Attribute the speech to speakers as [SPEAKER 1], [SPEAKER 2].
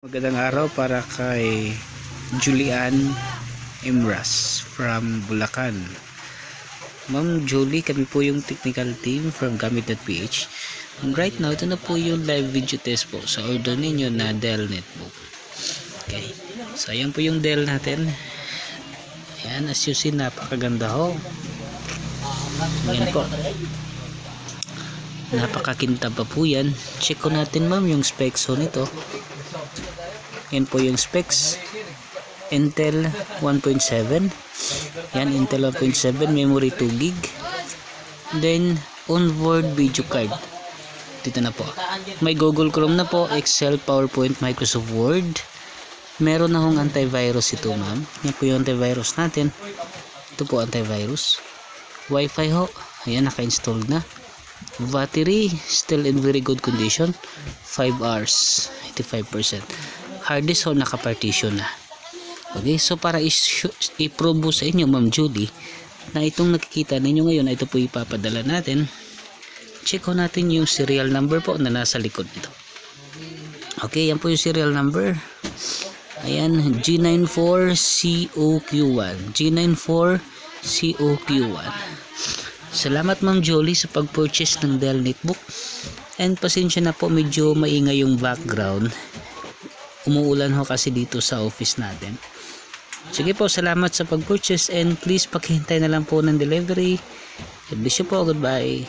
[SPEAKER 1] Magandang araw para kay Julian Imras from Bulacan. Ma'am Julie, kami po yung technical team from Gamit.ph. And right now, ito na po yung live video test po sa order ninyo na Dell Netbook. Okay, so ayan po yung Dell natin. Ayan, as you see, napakaganda ho. Ayan po, napakakintab pa po yan. Check ko natin ma'am yung specs ho nito. Yan po yung specs. Intel 1.7. Yan, Intel 1.7, memory 2 gig. Then onboard video card. Dito na po. May Google Chrome na po, Excel, PowerPoint, Microsoft Word. Meron na hong antivirus ito ma'am. Yan po yung antivirus natin. Ito po antivirus. Wi-Fi ho. Ayan, naka-installed na. Battery still in very good condition. 5 hours, 85%. Hard disk ho, naka-partition na. Okay, so para i-prove sa inyo Ma'am Julie na itong nakikita ninyo ngayon, ito po ipapadala natin. Check ho natin yung serial number po na nasa likod nito. Okay, yan po yung serial number. Ayan, G94COQ1. G94COQ1. Salamat Ma'am Julie sa pag-purchase ng Dell Netbook. And pasensya na po, medyo maingay yung background. Umuulan ho kasi dito sa office natin. Sige po, salamat sa pag-purchase and please paghihintay na lang po ng delivery. God bless you po. Goodbye.